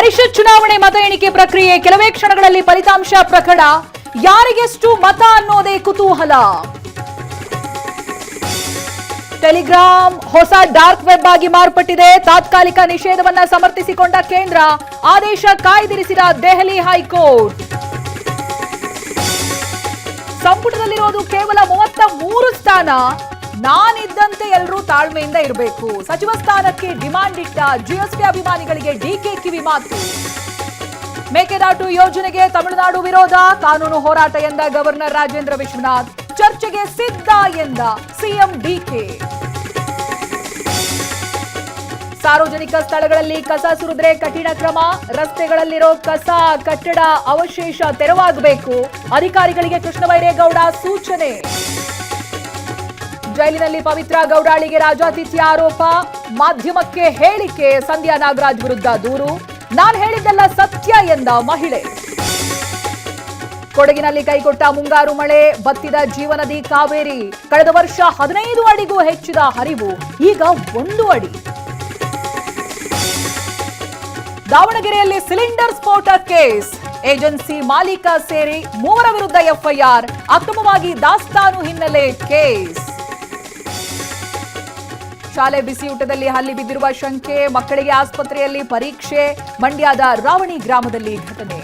ಪರಿಷತ್ ಚುನಾವಣೆ ಮತ ಎಣಿಕೆ ಪ್ರಕ್ರಿಯೆ ಕೆಲವೇ ಕ್ಷಣಗಳಲ್ಲಿ ಫಲಿತಾಂಶ ಪ್ರಕಟ. ಯಾರಿಗೆಷ್ಟು ಮತ ಅನ್ನೋದೇ ಕುತೂಹಲ. ಟೆಲಿಗ್ರಾಮ್ ಹೊಸ ಡಾರ್ಕ್ ವೆಬ್ ಆಗಿ ಮಾರ್ಪಟ್ಟಿದೆ. ತಾತ್ಕಾಲಿಕ ನಿಷೇಧವನ್ನ ಸಮರ್ಥಿಸಿಕೊಂಡ ಕೇಂದ್ರ, ಆದೇಶ ಕಾಯ್ದಿರಿಸಿದ ದೆಹಲಿ ಹೈಕೋರ್ಟ್. ಸಂಪುಟದಲ್ಲಿರೋದು ಕೇವಲ 33 ಸ್ಥಾನ. ನಾನಿದ್ದಂತೆ ಎಲ್ಲರೂ ತಾಳ್ಮೆಯಿಂದ ಇರಬೇಕು. ಸಚಿವ ಸ್ಥಾನಕ್ಕೆ ಡಿಮಾಂಡ್ ಇಟ್ಟ ಜಿಎಸ್ಟಿ ಅಭಿಮಾನಿಗಳಿಗೆ ಡಿಕೆ ಕಿವಿ ಮಾತು. ಮೇಕೆದಾಟು ಯೋಜನೆಗೆ ತಮಿಳುನಾಡು ವಿರೋಧ, ಕಾನೂನು ಹೋರಾಟ ಎಂದ ಗವರ್ನರ್ ರಾಜೇಂದ್ರ ವಿಶ್ವನಾಥ್. ಚರ್ಚೆಗೆ ಸಿದ್ಧ ಎಂದ ಸಿಎಂ ಡಿಕೆ. ಸಾರ್ವಜನಿಕ ಸ್ಥಳಗಳಲ್ಲಿ ಕಸ ಸುರಿದ್ರೆ ಕಠಿಣ ಕ್ರಮ. ರಸ್ತೆಗಳಲ್ಲಿರೋ ಕಸ, ಕಟ್ಟಡ ಅವಶೇಷ ತೆರವಾಗಬೇಕು. ಅಧಿಕಾರಿಗಳಿಗೆ ಕೃಷ್ಣಬೈರೇಗೌಡ ಸೂಚನೆ. ಜೈಲಿನಲ್ಲಿ ಪವಿತ್ರ ಗೌಡಾಳಿಗೆ ರಾಜಾತಿಥ್ಯ ಆರೋಪ. ಮಾಧ್ಯಮಕ್ಕೆ ಹೇಳಿಕೆ. ಸಂಧ್ಯಾ ನಾಗರಾಜ್ ವಿರುದ್ಧ ದೂರು. ನಾನ್ ಹೇಳಿದ್ದೆಲ್ಲ ಸತ್ಯ ಎಂದ ಮಹಿಳೆ. ಕೊಡಗಿನಲ್ಲಿ ಕೈಕೊಟ್ಟ ಮುಂಗಾರು ಮಳೆ, ಬತ್ತಿದ ಜೀವನದಿ ಕಾವೇರಿ. ಕಳೆದ ವರ್ಷ 15 ಅಡಿಗೂ ಹೆಚ್ಚಿದ ಹರಿವು, ಈಗ 1 ಅಡಿ. ದಾವಣಗೆರೆಯಲ್ಲಿ ಸಿಲಿಂಡರ್ ಸ್ಫೋಟ ಕೇಸ್. ಏಜೆನ್ಸಿ ಮಾಲೀಕ ಸೇರಿ 3 ವಿರುದ್ಧ ಎಫ್ಐಆರ್. ಅಕ್ರಮವಾಗಿ ದಾಸ್ತಾನು ಹಿನ್ನೆಲೆ ಕೇಸ್. ಶಾಲೆ ಬಿಸಿಯೂಟದಲ್ಲಿ ಹಲ್ಲಿ ಬಿದ್ದಿರುವ ಶಂಕೆ. ಮಕ್ಕಳಿಗೆ ಆಸ್ಪತ್ರೆಯಲ್ಲಿ ಪರೀಕ್ಷೆ. ಮಂಡ್ಯದ ರಾವಣಿ ಗ್ರಾಮದಲ್ಲಿ ಘಟನೆ.